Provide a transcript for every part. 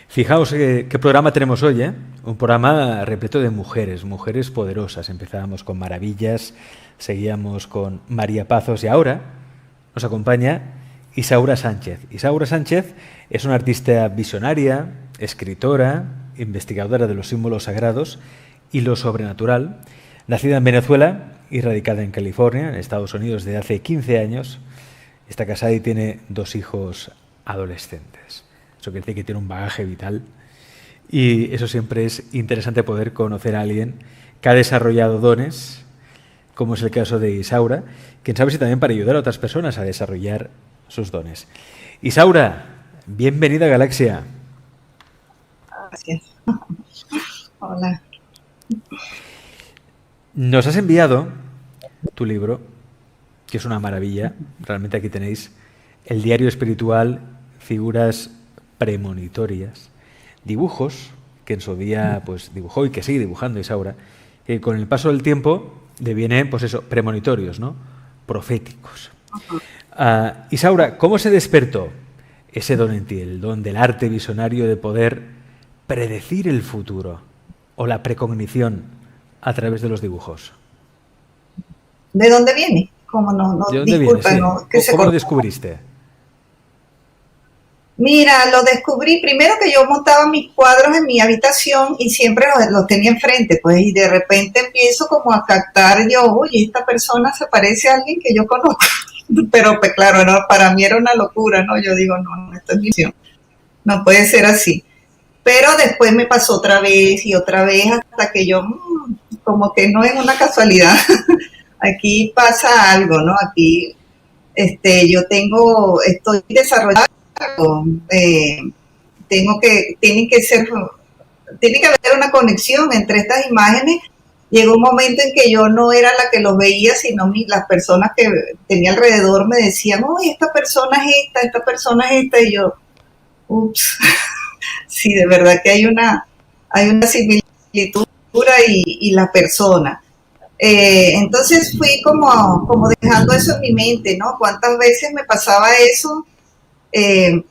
Fijaos qué programa tenemos hoy, ¿eh? Un programa repleto de mujeres, mujeres poderosas. Empezábamos con Maravillas, seguíamos con María Pazos y ahora nos acompaña Isaura Sánchez. Isaura Sánchez es una artista visionaria, escritora, investigadora de los símbolos sagrados y lo sobrenatural, nacida en Venezuela y radicada en California, en Estados Unidos, desde hace 15 años. Está casada y tiene 2 hijos adolescentes. Eso quiere decir que tiene un bagaje vital y eso siempre es interesante, poder conocer a alguien que ha desarrollado dones, como es el caso de Isaura, quién sabe si también para ayudar a otras personas a desarrollar sus dones. Isaura, bienvenida a Galaxia. Gracias. Hola. Nos has enviado tu libro, que es una maravilla. Realmente aquí tenéis el diario espiritual, figuras premonitorias, dibujos que en su día pues dibujó y que sigue dibujando Isaura, que con el paso del tiempo devienen, pues eso, premonitorios, ¿no? Proféticos. Isaura, ¿cómo se despertó ese don en ti, el don del arte visionario de poder predecir el futuro o la precognición a través de los dibujos? ¿De dónde viene? ¿Cómo no? ¿De dónde Disculpa, viene? Sí. no, que ¿Cómo lo descubriste? Mira, lo descubrí primero que yo montaba mis cuadros en mi habitación y siempre los tenía enfrente, pues, y de repente empiezo como a captar yo, oye, esta persona se parece a alguien que yo conozco. Pero pues claro, no, para mí era una locura, ¿no? Yo digo, no, esto es visión, no puede ser así. Pero después me pasó otra vez y otra vez hasta que yo, como que no es una casualidad, aquí pasa algo, ¿no? Aquí estoy desarrollando, tiene que haber una conexión entre estas imágenes. Llegó un momento en que yo no era la que los veía, sino las personas que tenía alrededor me decían, oye, esta persona es esta, y yo, ups, sí, de verdad que hay una similitud y la persona. Entonces fui como dejando eso en mi mente, ¿no? ¿Cuántas veces me pasaba eso?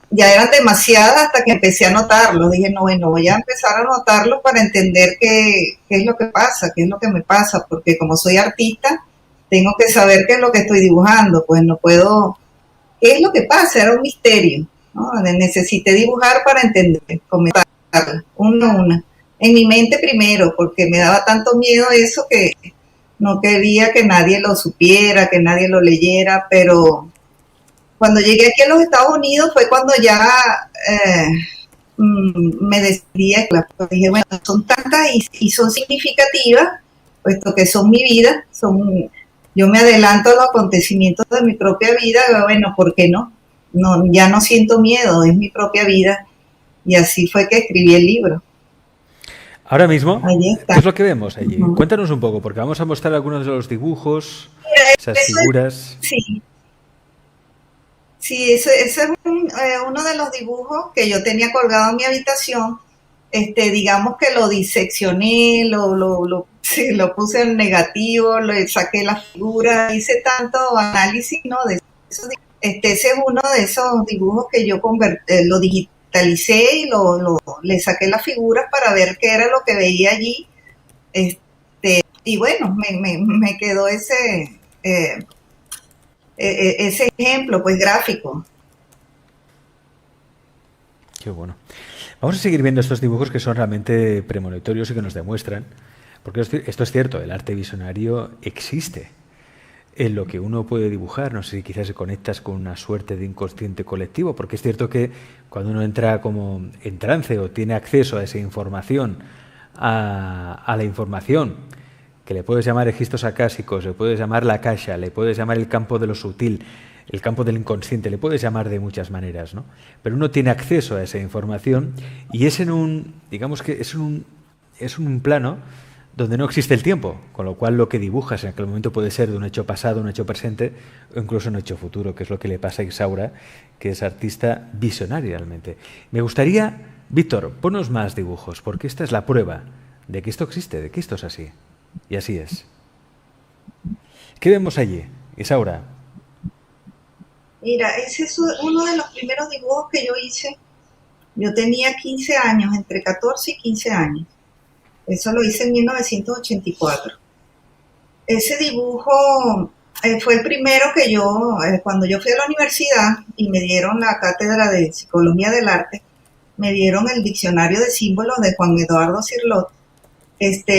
Ya eran demasiadas hasta que empecé a notarlo. Dije, no, bueno, voy a empezar a notarlo para entender qué es lo que pasa, qué es lo que me pasa, porque como soy artista, tengo que saber qué es lo que estoy dibujando, pues no puedo, qué es lo que pasa, era un misterio, ¿no? Necesité dibujar para entender, comentar una a una. En mi mente primero, porque me daba tanto miedo eso que no quería que nadie lo supiera, que nadie lo leyera, pero cuando llegué aquí a los Estados Unidos fue cuando ya me decidí a dije, bueno, son tantas y son significativas, puesto que son mi vida, yo me adelanto a los acontecimientos de mi propia vida, bueno, ¿por qué no? Ya no siento miedo, es mi propia vida, y así fue que escribí el libro. Ahora mismo, ¿qué es lo que vemos allí? Cuéntanos un poco, porque vamos a mostrar algunos de los dibujos, esas figuras. Sí. Sí, ese es uno de los dibujos que yo tenía colgado en mi habitación. Digamos que lo diseccioné, sí, lo puse en negativo, le saqué la figura, hice tanto análisis, ¿no? De eso, ese es uno de esos dibujos que yo lo digitalicé y le saqué las figuras para ver qué era lo que veía allí. Y bueno, me quedó ese ejemplo, pues gráfico. Qué bueno. Vamos a seguir viendo estos dibujos que son realmente premonitorios y que nos demuestran, porque esto es cierto, el arte visionario existe en lo que uno puede dibujar. No sé si quizás conectas con una suerte de inconsciente colectivo, porque es cierto que cuando uno entra como en trance o tiene acceso a esa información, a la información, que le puedes llamar registros acásicos, le puedes llamar la akasha, le puedes llamar el campo de lo sutil, el campo del inconsciente, le puedes llamar de muchas maneras, ¿no? Pero uno tiene acceso a esa información y es digamos que es un plano donde no existe el tiempo, con lo cual lo que dibujas en aquel momento puede ser de un hecho pasado, un hecho presente o incluso un hecho futuro, que es lo que le pasa a Isaura, que es artista visionaria realmente. Me gustaría, Víctor, ponos más dibujos, porque esta es la prueba de que esto existe, de que esto es así. Y así es. ¿Qué vemos allí, Isaura? Mira, ese es uno de los primeros dibujos que yo hice Yo tenía 15 años, entre 14 y 15 años. Eso lo hice en 1984. Ese dibujo fue el primero que yo, cuando yo fui a la universidad y me dieron la cátedra de Psicología del Arte, me dieron el diccionario de símbolos de Juan Eduardo Cirlot.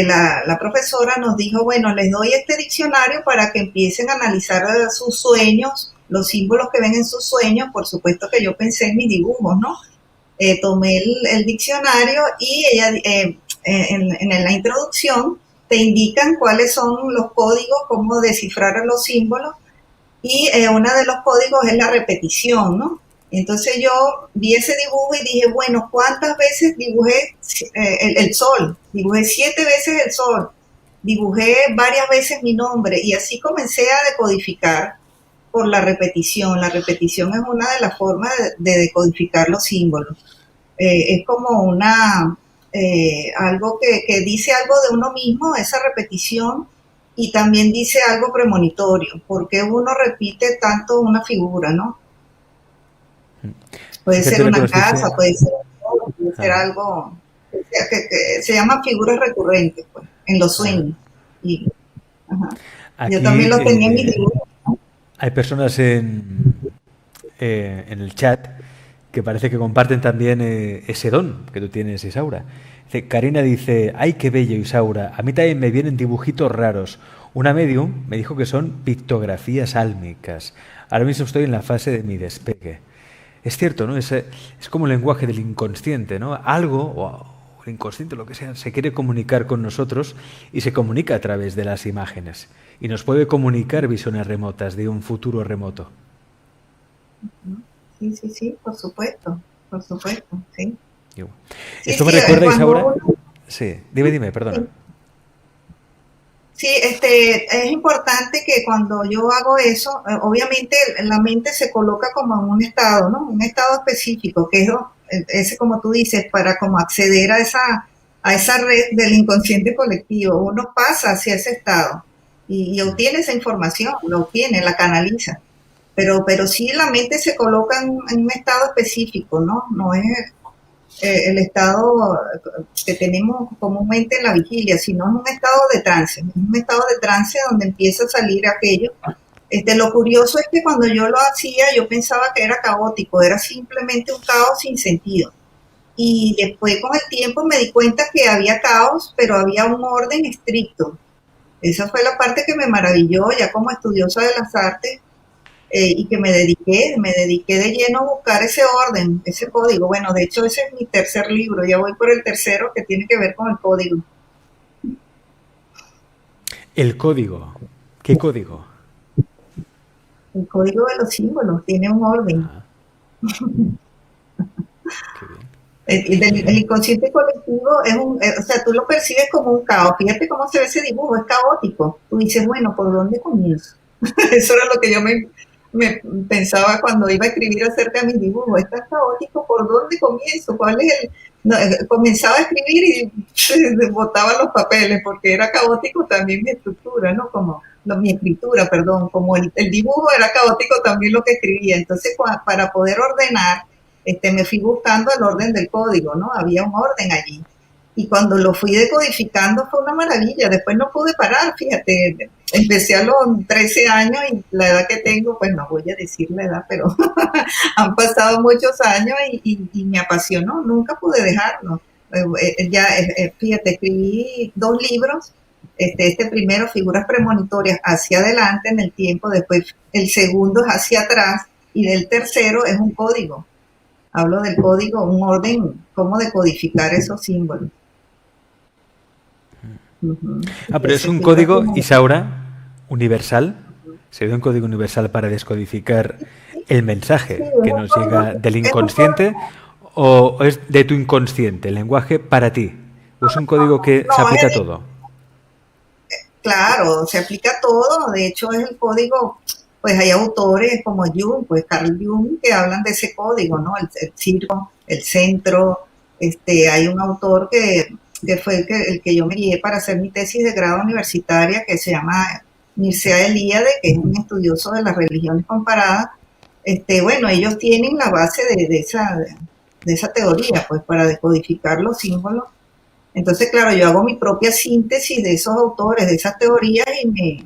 La profesora nos dijo, bueno, les doy este diccionario para que empiecen a analizar sus sueños, los símbolos que ven en sus sueños. Por supuesto que yo pensé en mis dibujos, ¿no? Tomé el diccionario y ella en la introducción te indican cuáles son los códigos, cómo descifrar los símbolos, y uno de los códigos es la repetición, ¿no? Entonces yo vi ese dibujo y dije, bueno, ¿cuántas veces dibujé el sol? Dibujé 7 veces el sol, dibujé varias veces mi nombre, y así comencé a decodificar por la repetición. La repetición es una de las formas de decodificar los símbolos. Es como algo que dice algo de uno mismo, esa repetición, y también dice algo premonitorio, porque uno repite tanto una figura, ¿no? Puede Fíjate ser lo que una nos dice. casa, puede ser algo que se llama figuras recurrentes, pues, en los sueños. Y, yo también Aquí lo tenía en mis dibujos. hay personas en el chat que parece que comparten también ese don que tú tienes, Isaura. Karina dice, ¡ay, qué bello, Isaura! A mí también me vienen dibujitos raros. Una medium me dijo que son pictografías álmicas. Ahora mismo estoy en la fase de mi despegue. Es cierto, ¿no? Es como el lenguaje del inconsciente, ¿no? Algo, o el inconsciente, lo que sea, se quiere comunicar con nosotros y se comunica a través de las imágenes. Y nos puede comunicar visiones remotas de un futuro remoto. Sí, por supuesto, sí. Esto me recuerda, Isaura. Sí, dime, perdona. Sí, es importante que cuando yo hago eso, obviamente la mente se coloca como en un estado, ¿no? Un estado específico, que es ese, como tú dices, para como acceder a esa red del inconsciente colectivo. Uno pasa hacia ese estado y obtiene esa información, la obtiene, la canaliza. Pero sí la mente se coloca en un estado específico, ¿no? No es el estado que tenemos comúnmente en la vigilia, sino es un estado de trance, donde empieza a salir aquello. Lo curioso es que cuando yo lo hacía, yo pensaba que era caótico, era simplemente un caos sin sentido. Y después con el tiempo me di cuenta que había caos, pero había un orden estricto. Esa fue la parte que me maravilló ya como estudiosa de las artes, y que me dediqué de lleno a buscar ese orden, ese código. Bueno, de hecho ese es mi tercer libro, ya voy por el tercero que tiene que ver con el código. El código. ¿Qué código? El código de los símbolos tiene un orden. El inconsciente colectivo es o sea, tú lo percibes como un caos. Fíjate cómo se ve ese dibujo, es caótico. Tú dices, bueno, ¿por dónde comienzo? Eso era lo que yo me pensaba cuando iba a escribir acerca de mis dibujos. Está caótico, ¿por dónde comienzo? ¿Cuál es el...? No, comenzaba a escribir y botaba los papeles porque era caótico también mi estructura, ¿no? Mi escritura, perdón, como el dibujo era caótico también lo que escribía. Entonces, para poder ordenar, me fui buscando el orden del código, ¿no? Había un orden allí. Y cuando lo fui decodificando fue una maravilla. Después no pude parar, fíjate. Empecé a los 13 años y la edad que tengo, pues no voy a decir la edad, pero han pasado muchos años y me apasionó. Nunca pude dejarlo. Fíjate, escribí 2 libros. Este primero, Figuras Premonitorias, hacia adelante en el tiempo. Después el segundo es hacia atrás. Y del tercero es un código. Hablo del código, un orden, cómo decodificar esos símbolos. Pero es un código, Isaura, universal. ¿Sería un código universal para descodificar el mensaje que nos llega del inconsciente o es de tu inconsciente, el lenguaje para ti? ¿O es un código que se aplica a todo? Claro, se aplica a todo. De hecho, es el código. Pues hay autores como Jung, pues Carl Jung, que hablan de ese código, ¿no? El círculo, el centro. Hay un autor que fue el que yo me guié para hacer mi tesis de grado universitaria, que se llama Mircea Eliade, que es un estudioso de las religiones comparadas. Bueno, ellos tienen la base de de esa teoría, pues para decodificar los símbolos. Entonces, claro, yo hago mi propia síntesis de esos autores, de esas teorías y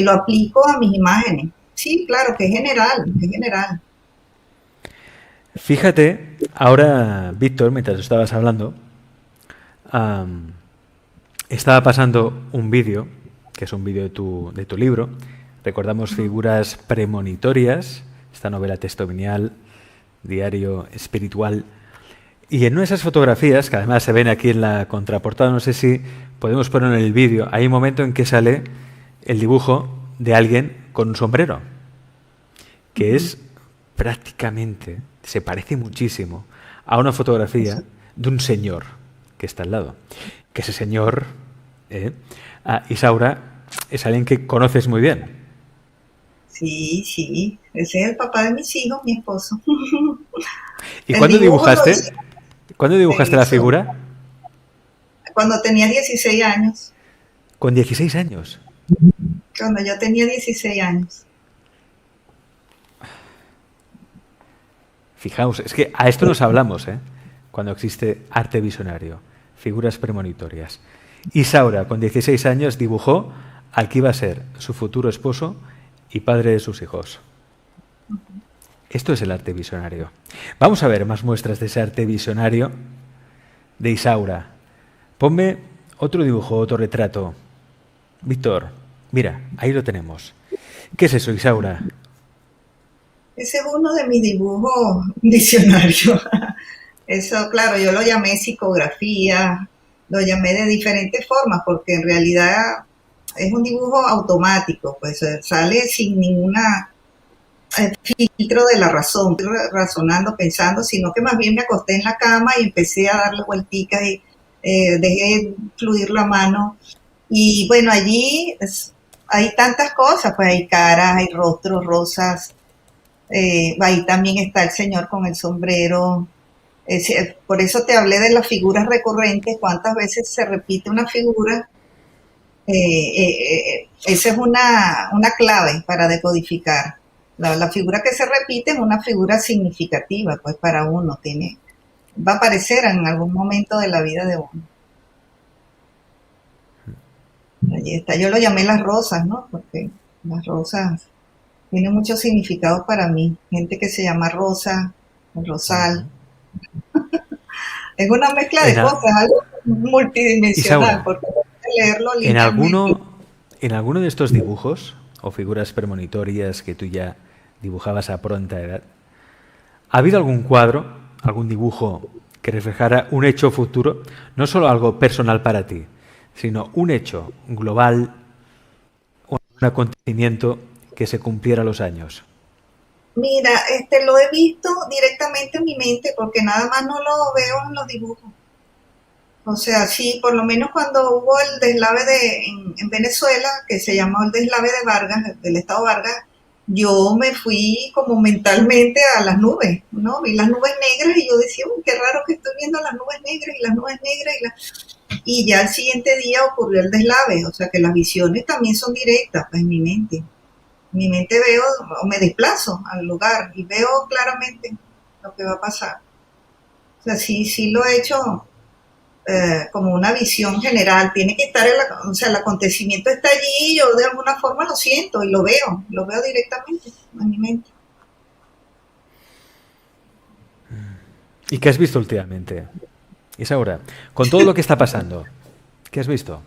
lo aplico a mis imágenes. Sí, claro, que es general, es general. Fíjate, ahora, Víctor, mientras estabas hablando, am, estaba pasando un vídeo, que es un vídeo de tu libro. Recordamos figuras premonitorias, esta novela testimonial, diario espiritual. Y en una de esas fotografías, que además se ven aquí en la contraportada, no sé si podemos poner en el vídeo, hay un momento en que sale el dibujo de alguien con un sombrero, que es prácticamente, se parece muchísimo a una fotografía de un señor que está al lado. Que ese señor, Isaura, es alguien que conoces muy bien. Sí, sí, ese es el papá de mis hijos, mi esposo. ¿Y El cuándo dibujo lo dibujaste? hice ¿Cuándo en dibujaste la eso, figura? cuando tenía 16 años, Con 16 años. cuando yo tenía 16 años. Fijaos, es que a esto nos hablamos, ¿eh? Cuando existe arte visionario, figuras premonitorias. Isaura, con 16 años, dibujó al que iba a ser su futuro esposo y padre de sus hijos. Esto es el arte visionario. Vamos a ver más muestras de ese arte visionario de Isaura. Ponme otro dibujo, otro retrato. Víctor, mira, ahí lo tenemos. ¿Qué es eso, Isaura? Ese es uno de mis dibujos visionarios. Eso, claro, yo lo llamé psicografía, lo llamé de diferentes formas, porque en realidad es un dibujo automático, pues sale sin ninguna filtro de la razón, razonando, pensando, sino que más bien me acosté en la cama y empecé a darle vuelticas y dejé fluir la mano. Y bueno, allí hay tantas cosas, pues hay caras, hay rostros, rosas, ahí también está el señor con el sombrero. Por eso te hablé de las figuras recurrentes, cuántas veces se repite una figura. Esa es una clave para decodificar. La figura que se repite es una figura significativa, pues para uno va a aparecer en algún momento de la vida de uno. Allí está, yo lo llamé las rosas, ¿no? Porque las rosas tienen muchos significados para mí. Gente que se llama Rosa, Rosal. Es una mezcla En de a- cosas, algo multidimensional, Isaura, porque hay que leerlo en linealmente. en alguno de estos dibujos o figuras premonitorias que tú ya dibujabas a pronta edad, ¿ha habido algún cuadro, algún dibujo que reflejara un hecho futuro, no solo algo personal para ti, sino un hecho global, un acontecimiento que se cumpliera a los años? Mira, lo he visto directamente en mi mente, porque nada más no lo veo en los dibujos. O sea, sí, por lo menos cuando hubo el deslave en Venezuela, que se llamó el deslave de Vargas, del estado Vargas, yo me fui como mentalmente a las nubes, ¿no? Vi las nubes negras y yo decía, uy, qué raro que estoy viendo las nubes negras y las nubes negras y ya el siguiente día ocurrió el deslave, o sea que las visiones también son directas, pues en mi mente. En mi mente veo o me desplazo al lugar y veo claramente lo que va a pasar. O sea, sí, sí lo he hecho como una visión general, tiene que estar, o sea, el acontecimiento está allí, yo de alguna forma lo siento y lo veo directamente en mi mente. ¿Y qué has visto últimamente? Isaura, con todo lo que está pasando, ¿qué has visto?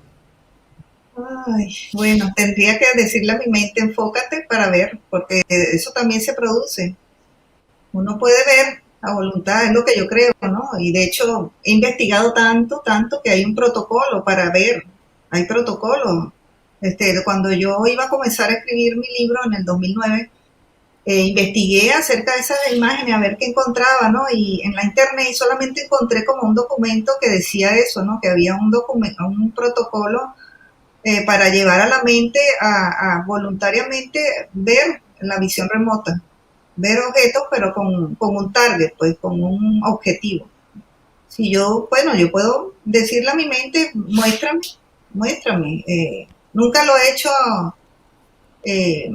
Ay, bueno, tendría que decirle a mi mente, enfócate para ver, porque eso también se produce. Uno puede ver a voluntad, es lo que yo creo, ¿no? Y de hecho he investigado tanto, tanto que hay un protocolo para ver, hay protocolos. Cuando yo iba a comenzar a escribir mi libro en el 2009, investigué acerca de esas imágenes a ver qué encontraba, ¿no? Y en la internet solamente encontré como un documento que decía eso, ¿no? Que había un protocolo para llevar a la mente a voluntariamente ver la visión remota, ver objetos pero con un target, pues con un objetivo. Si yo, bueno, yo puedo decirle a mi mente, muéstrame, muéstrame. Nunca lo he hecho eh,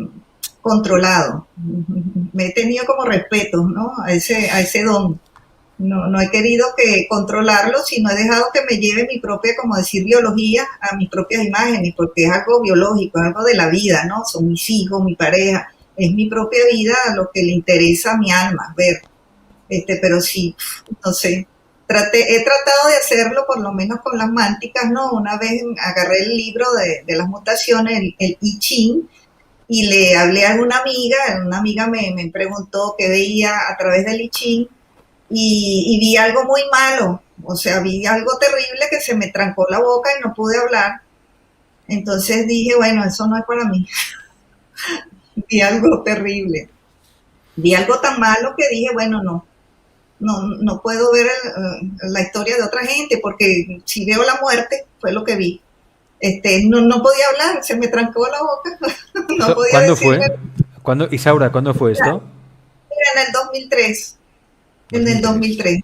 controlado. Me he tenido como respeto, ¿no? A ese don. No he querido que controlarlo, sino he dejado que me lleve mi propia, como decir, biología a mis propias imágenes, porque es algo biológico, es algo de la vida, ¿no? Son mis hijos, mi pareja, es mi propia vida lo que le interesa a mi alma ver. Pero sí, no sé, he tratado de hacerlo por lo menos con las mánticas, ¿no? Una vez agarré el libro de las mutaciones, el I Ching, y le hablé a una amiga me preguntó qué veía a través del I Ching, y vi algo muy malo, o sea, vi algo terrible que se me trancó la boca y no pude hablar. Entonces dije, bueno, eso no es para mí. Vi algo terrible. Vi algo tan malo que dije, bueno, no puedo ver la historia de otra gente, porque si veo la muerte, fue lo que vi. No podía hablar, se me trancó la boca, no podía ¿Cuándo decir. fue? Isaura, ¿cuándo fue esto? Era en el 2003, en el 2003. 2003.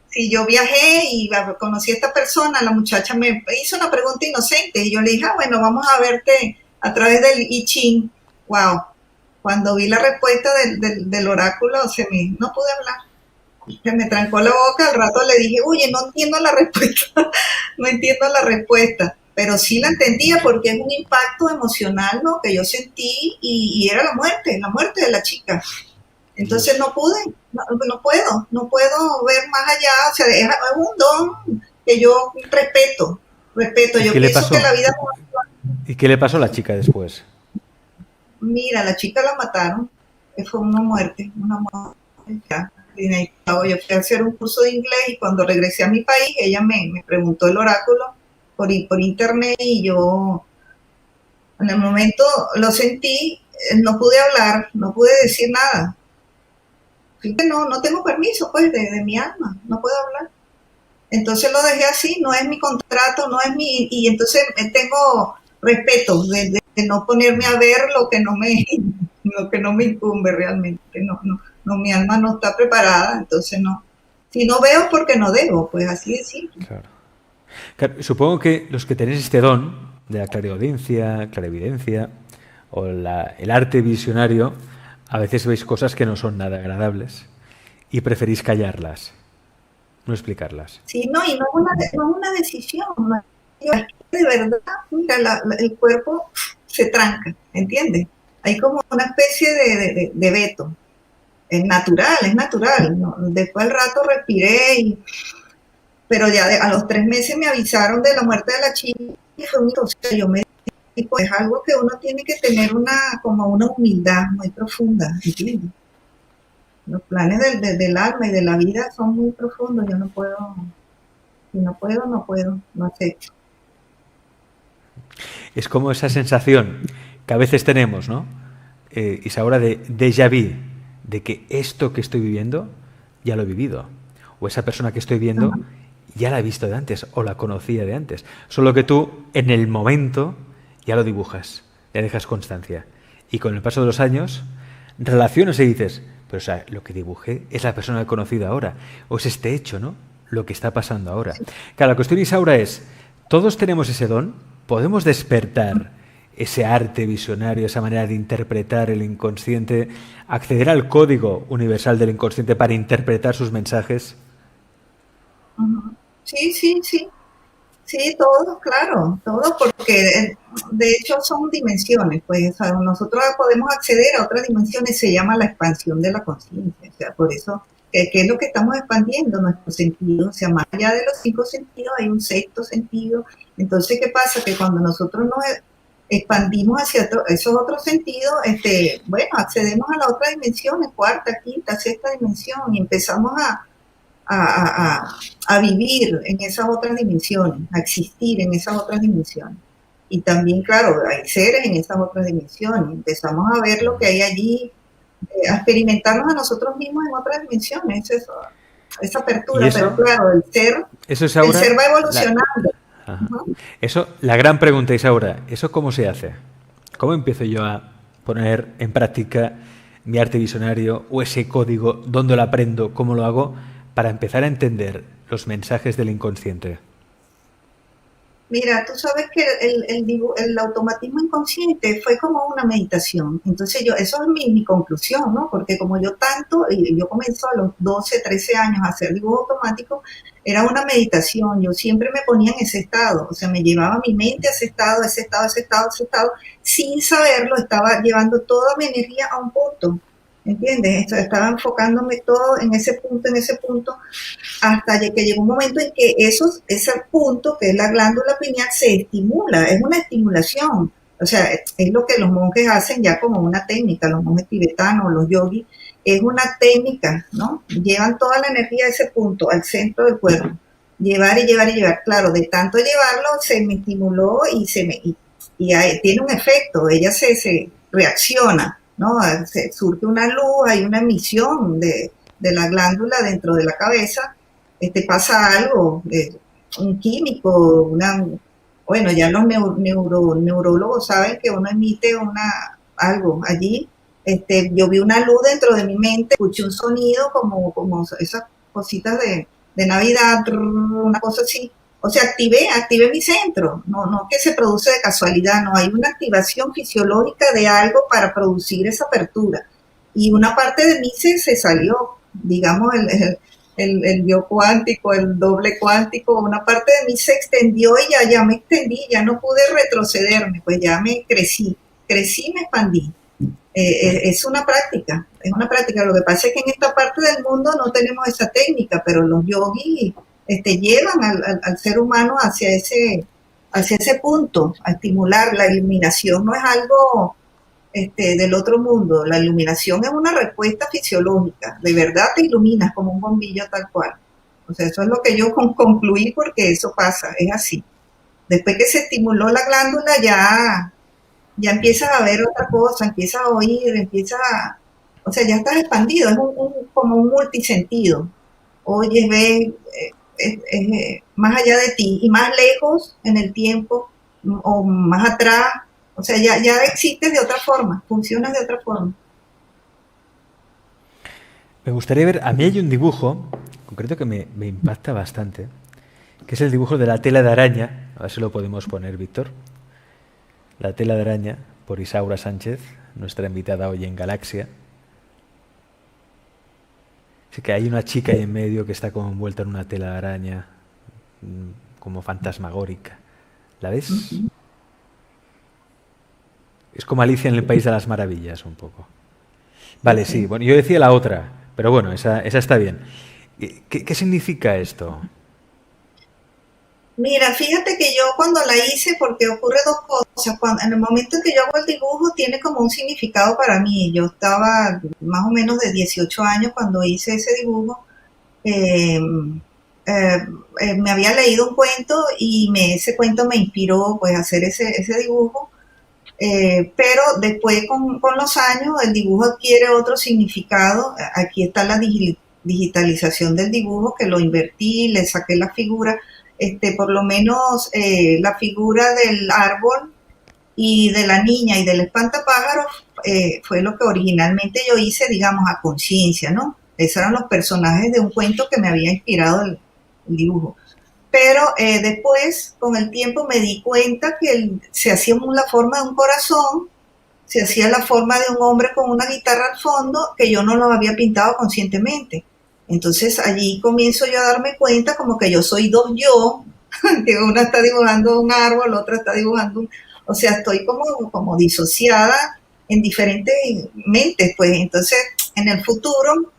Sí, yo viajé y conocí a esta persona, la muchacha me hizo una pregunta inocente y yo le dije, bueno, vamos a verte a través del I Ching. Wow, cuando vi la respuesta del oráculo, no pude hablar, se me trancó la boca, al rato le dije, oye, no entiendo la respuesta, no entiendo la respuesta, pero sí la entendía porque es un impacto emocional, ¿no? Que yo sentí y era la muerte de la chica. Entonces no puedo ver más allá, o sea, es un don que yo respeto, ¿Y yo qué le pienso pasó? que la vida... ¿Y qué le pasó a la chica después? Mira, la chica la mataron, fue una muerte ya. Yo fui a hacer un curso de inglés y cuando regresé a mi país, ella me preguntó el oráculo por internet y yo en el momento lo sentí, no pude hablar, no pude decir nada. No tengo permiso pues de mi alma, no puedo hablar. Entonces lo dejé así, no es mi contrato, no es mi... Y entonces tengo respeto de no ponerme a ver lo que no me incumbe realmente. Mi alma no está preparada, entonces no. Si no veo porque no debo, pues así de simple. Claro. Claro, supongo que los que tenéis este don de la clariaudiencia, clarividencia o el arte visionario, a veces veis cosas que no son nada agradables y preferís callarlas, no explicarlas. Sí, no, y no es una decisión. No. Es que de verdad, mira, el cuerpo se tranca, ¿entiendes? Hay como una especie de veto. Es natural. ¿No? Después al rato respiré, pero ya a los 3 meses me avisaron de la muerte de la chica y fue un... O sea, yo me dije, es algo que uno tiene que tener como una humildad muy profunda, ¿entiendes? Los planes del alma y de la vida son muy profundos, yo no puedo, si no puedo, no acepto. Es como esa sensación que a veces tenemos, ¿no? Isaura, de déjà vu, de que esto que estoy viviendo ya lo he vivido. O esa persona que estoy viendo ya la he visto de antes o la conocía de antes. Solo que tú, en el momento, ya lo dibujas, ya dejas constancia. Y con el paso de los años, relacionas y dices, pero o sea, lo que dibujé es la persona que he conocido ahora. O es este hecho, ¿no? Lo que está pasando ahora. Claro, la cuestión, Isaura, es, todos tenemos ese don, podemos despertar ese arte visionario, esa manera de interpretar el inconsciente, acceder al código universal del inconsciente para interpretar sus mensajes. Sí, todos, claro, todos, porque de hecho son dimensiones, pues, o sea, nosotros podemos acceder a otras dimensiones, se llama la expansión de la conciencia, o sea, por eso, ¿qué es lo que estamos expandiendo? Nuestros sentidos, o sea, más allá de los 5 sentidos hay un 6º sentido. Entonces, ¿qué pasa? Que cuando nosotros nos expandimos hacia esos otros sentidos, bueno, accedemos a la otra dimensión, 4ª, 5ª, 6ª dimensión, y empezamos a vivir en esas otras dimensiones, a existir en esas otras dimensiones. Y también, claro, hay seres en esas otras dimensiones. Empezamos a ver lo que hay allí, a experimentarnos a nosotros mismos en otras dimensiones. Esa apertura, pero claro, el ser va evolucionando. Eso, la gran pregunta, Isaura, ¿eso cómo se hace? ¿Cómo empiezo yo a poner en práctica mi arte visionario o ese código? ¿Dónde lo aprendo? ¿Cómo lo hago? Para empezar a entender los mensajes del inconsciente. Bueno, mira, yo te voy a decir, yo he aprendido a través de la experiencia. Yo he aprendido a través de la experiencia. Yo he aprendido a través de la experiencia. Yo he aprendido a través de la experiencia. Yo he aprendido a través de la experiencia. Y también, claro, hay seres en esas otras dimensiones. Mira, tú sabes que el automatismo inconsciente fue como una meditación. Entonces eso es mi conclusión, ¿no? Porque como yo tanto, y yo comencé a los 12, 13 años a hacer dibujo automático, era una meditación. Yo siempre me ponía en ese estado, o sea, me llevaba mi mente a ese estado, ese estado, ese estado, ese estado. Sin saberlo, estaba llevando toda mi energía a un punto. ¿Entiendes? Estaba enfocándome todo en ese punto, hasta que llegó un momento en que ese punto, que es la glándula pineal, se estimula, es una estimulación. O sea, es lo que los monjes hacen ya como una técnica, los monjes tibetanos, los yogis, es una técnica, ¿no? Llevan toda la energía de ese punto al centro del cuerpo. Llevar y llevar y llevar. Claro, de tanto llevarlo se me estimuló y tiene un efecto, ella se reacciona, ¿no? Se surge una luz, hay una emisión de la glándula dentro de la cabeza, pasa algo, un químico, bueno, ya los neurólogos saben que uno emite algo allí. Yo vi una luz dentro de mi mente, escuché un sonido como esas cositas de Navidad, una cosa así. O sea, activé mi centro, no que se produce de casualidad, no, hay una activación fisiológica de algo para producir esa apertura. Y una parte de mí se salió, digamos, el yo cuántico, el doble cuántico, una parte de mí se extendió y ya me extendí, ya no pude retrocederme, pues ya me crecí y me expandí. Es una práctica. Lo que pasa es que en esta parte del mundo no tenemos esa técnica, pero los yogis llevan al ser humano hacia ese punto, a estimular. La iluminación no es algo del otro mundo. La iluminación es una respuesta fisiológica. De verdad te iluminas como un bombillo tal cual. O sea, eso es lo que yo concluí porque eso pasa, es así. Después que se estimuló la glándula ya empiezas a ver otra cosa, empiezas a oír, o sea, ya estás expandido, es como un multisentido. Oyes, ves, más allá de ti y más lejos en el tiempo o más atrás, o sea, ya existes de otra forma, funcionas de otra forma. Me gustaría ver, a mí hay un dibujo, concreto que me impacta bastante, que es el dibujo de la tela de araña, a ver si lo podemos poner, Víctor. La tela de araña, por Isaura Sánchez, nuestra invitada hoy en Galaxia. Así que hay una chica ahí en medio que está como envuelta en una tela de araña, como fantasmagórica. ¿La ves? Uh-huh. Es como Alicia en el País de las Maravillas, un poco. Vale, okay. Sí, bueno, yo decía la otra, pero bueno, esa está bien. ¿Qué significa esto? Mira, fíjate que yo cuando la hice, porque ocurre dos cosas, en el momento en que yo hago el dibujo tiene como un significado para mí. Yo estaba más o menos de 18 años cuando hice ese dibujo. Me había leído un cuento y ese cuento me inspiró pues a hacer ese dibujo. Pero después con los años el dibujo adquiere otro significado. Aquí está la digitalización del dibujo, que lo invertí, le saqué la figura. Por lo menos la figura del árbol y de la niña y del espantapájaros fue lo que originalmente yo hice, digamos, a conciencia, ¿no? Esos eran los personajes de un cuento que me había inspirado el dibujo. Pero después, con el tiempo, me di cuenta que se hacía la forma de un corazón, se hacía la forma de un hombre con una guitarra al fondo, que yo no lo había pintado conscientemente. Entonces allí comienzo yo a darme cuenta como que yo soy dos yo, que una está dibujando un árbol, la otra está dibujando o sea, estoy como disociada en diferentes mentes, pues. Entonces, en el futuro,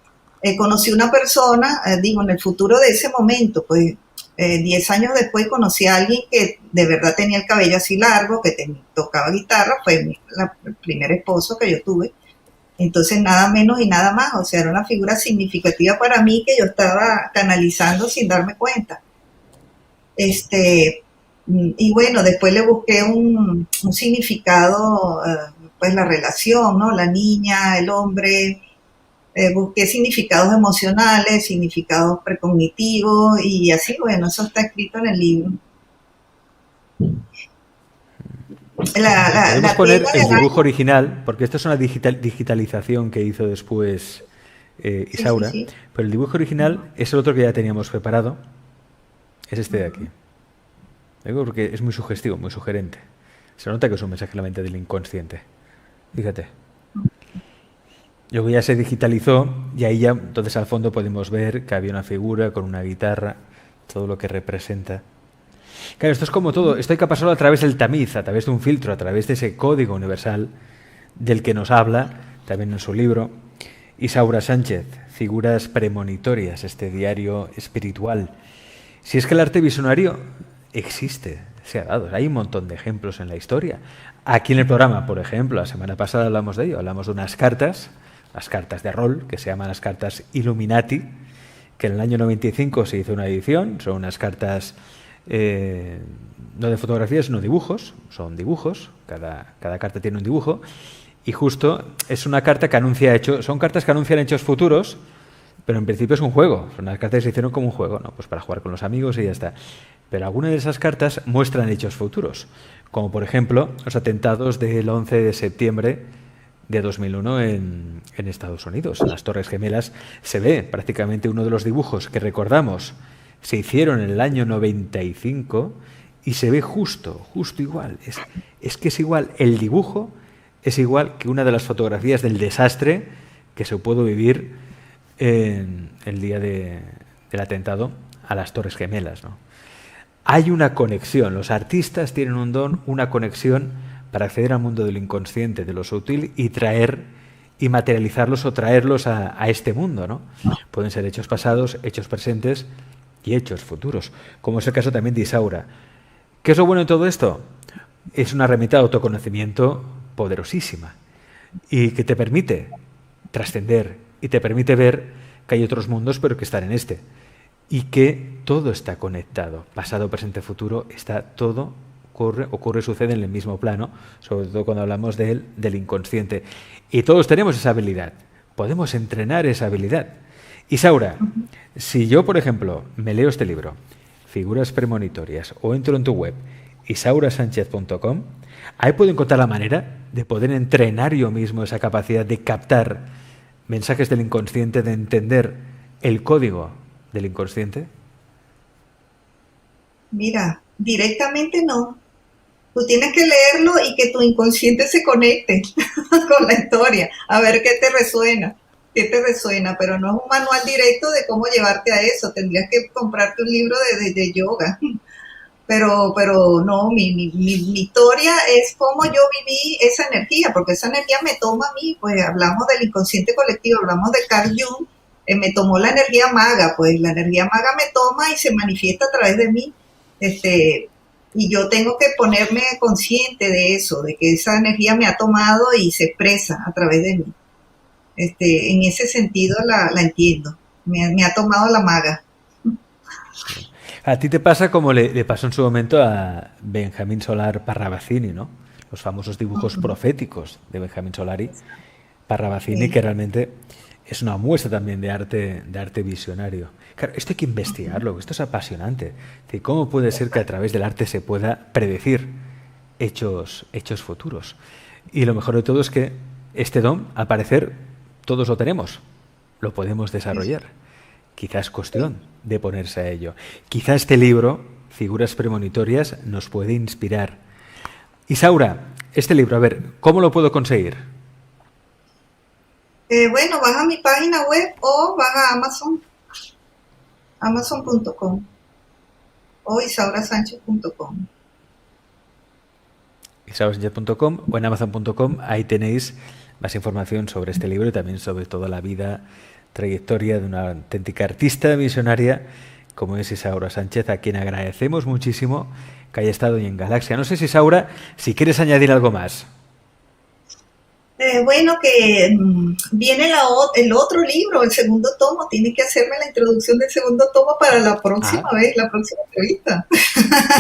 conocí una persona, en el futuro de ese momento, pues, 10 años después conocí a alguien que de verdad tenía el cabello así largo, que tocaba guitarra, fue el primer esposo que yo tuve. Entonces, nada menos y nada más, o sea, era una figura significativa para mí que yo estaba canalizando sin darme cuenta. Y bueno, después le busqué un significado, pues la relación, ¿no? La niña, el hombre, busqué significados emocionales, significados precognitivos y así, bueno, eso está escrito en el libro. Podemos poner el dibujo original, porque esto es una digitalización que hizo después Isaura, sí. Pero el dibujo original es el otro que ya teníamos preparado, es este de aquí. Digo porque es muy sugestivo, muy sugerente. Se nota que es un mensaje en la mente del inconsciente. Fíjate. Luego ya se digitalizó y ahí ya, entonces al fondo podemos ver que había una figura con una guitarra, todo lo que representa. Claro, esto es como todo, esto hay que pasarlo a través del tamiz, a través de un filtro, a través de ese código universal del que nos habla, también en su libro, Isaura Sánchez, Figuras Premonitorias, este diario espiritual. Si es que el arte visionario existe, se ha dado, hay un montón de ejemplos en la historia. Aquí en el programa, por ejemplo, la semana pasada hablamos de ello, hablamos de unas cartas, las cartas de rol, que se llaman las cartas Illuminati, que en el año 95 se hizo una edición, son unas cartas no de fotografías, sino dibujos, son dibujos, cada carta tiene un dibujo, y justo es una carta que anuncia hechos, son cartas que anuncian hechos futuros, pero en principio es un juego, son unas cartas que se hicieron como un juego, ¿no? Pues para jugar con los amigos y ya está. Pero algunas de esas cartas muestran hechos futuros, como por ejemplo los atentados del 11 de septiembre de 2001 en Estados Unidos. En las Torres Gemelas se ve prácticamente uno de los dibujos que recordamos se hicieron en el año 95 y se ve justo igual. Es que es igual, el dibujo es igual que una de las fotografías del desastre que se pudo vivir en el día del atentado a las Torres Gemelas, ¿no? Hay una conexión, los artistas tienen un don, una conexión para acceder al mundo del inconsciente, de lo sutil y traer y materializarlos o traerlos a este mundo, ¿no? Pueden ser hechos pasados, hechos presentes y hechos futuros, como es el caso también de Isaura. ¿Qué es lo bueno de todo esto? Es una herramienta de autoconocimiento poderosísima y que te permite trascender y te permite ver que hay otros mundos pero que están en este y que todo está conectado, pasado, presente, futuro, está todo, ocurre, sucede en el mismo plano, sobre todo cuando hablamos del inconsciente. Y todos tenemos esa habilidad, podemos entrenar esa habilidad. Isaura, si yo, por ejemplo, me leo este libro, Figuras Premonitorias, o entro en tu web, isaurasanchez.com, ahí puedo encontrar la manera de poder entrenar yo mismo esa capacidad de captar mensajes del inconsciente, de entender el código del inconsciente. Mira, directamente no. Tú tienes que leerlo y que tu inconsciente se conecte con la historia, a ver qué te resuena. Pero no es un manual directo de cómo llevarte a eso. Tendrías que comprarte un libro de yoga. Pero no, mi historia es cómo yo viví esa energía, porque esa energía me toma a mí, pues hablamos del inconsciente colectivo, hablamos de Carl Jung, me tomó la energía maga, pues la energía maga me toma y se manifiesta a través de mí, y yo tengo que ponerme consciente de eso, de que esa energía me ha tomado y se expresa a través de mí. En ese sentido la entiendo, me ha tomado la maga. A ti te pasa como le pasó en su momento a Benjamín Solar Parravicini, ¿no? Los famosos dibujos proféticos de Benjamín Solari Parravicini, que realmente es una muestra también de arte visionario. Claro, esto hay que investigarlo, esto es apasionante. ¿Cómo puede ser que a través del arte se pueda predecir hechos futuros? Y lo mejor de todo es que este don, al parecer, todos lo tenemos, lo podemos desarrollar. Quizás es cuestión de ponerse a ello. Quizá este libro, Figuras Premonitorias, nos puede inspirar. Isaura, este libro, a ver, ¿cómo lo puedo conseguir? Bueno, vas a mi página web o vas a Amazon, amazon.com o isaurasanchez.com. isaurasanchez.com o en amazon.com, ahí tenéis más información sobre este libro y también sobre toda la vida, trayectoria de una auténtica artista visionaria como es Isaura Sánchez, a quien agradecemos muchísimo que haya estado hoy en Galaxia. No sé si, Isaura, si quieres añadir algo más. Bueno, que viene el otro libro, el segundo tomo. Tienes que hacerme la introducción del segundo tomo para la próxima vez, la próxima entrevista.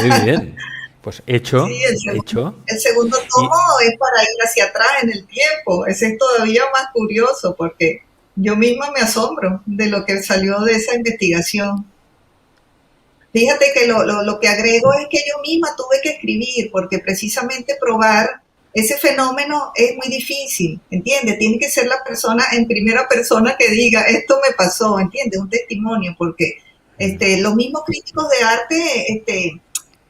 Muy bien. Pues hecho, sí, hecho. El segundo tomo es para ir hacia atrás en el tiempo. Ese es todavía más curioso porque yo misma me asombro de lo que salió de esa investigación. Fíjate que lo que agrego es que yo misma tuve que escribir porque precisamente probar ese fenómeno es muy difícil, ¿entiendes? Tiene que ser la persona en primera persona que diga, esto me pasó, ¿entiendes? Un testimonio, porque los mismos críticos de arte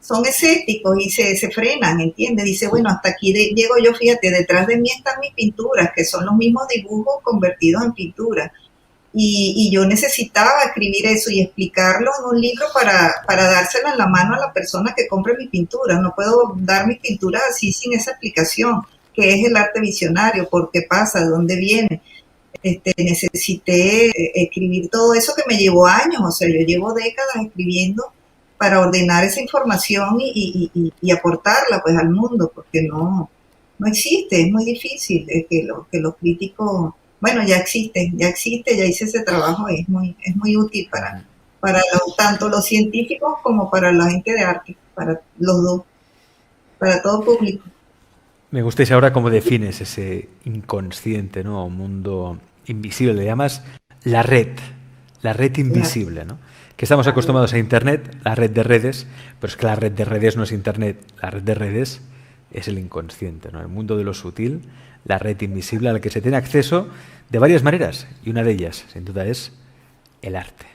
son escépticos y se frenan, ¿entiendes? Dice, bueno, hasta aquí llego yo, fíjate, detrás de mí están mis pinturas, que son los mismos dibujos convertidos en pinturas. Y yo necesitaba escribir eso y explicarlo en un libro para dárselo en la mano a la persona que compre mi pintura. No puedo dar mis pinturas así sin esa explicación, que es el arte visionario, por qué pasa, de dónde viene. Necesité escribir todo eso que me llevó años, o sea, yo llevo décadas escribiendo para ordenar esa información y aportarla pues al mundo, porque no existe, es muy difícil que los críticos, bueno, ya existe, ya hice ese trabajo y es muy útil para tanto los científicos como para la gente de arte, para los dos, para todo público. Me gustáis ahora cómo defines ese inconsciente, ¿no? Un mundo invisible, le llamas la red invisible, ¿no? Que estamos acostumbrados a Internet, la red de redes, pero es que la red de redes no es Internet, la red de redes es el inconsciente, ¿no? El mundo de lo sutil, la red invisible a la que se tiene acceso de varias maneras, y una de ellas, sin duda, es el arte.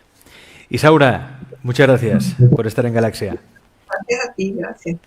Isaura, muchas gracias por estar en Galaxia. Gracias a ti, gracias.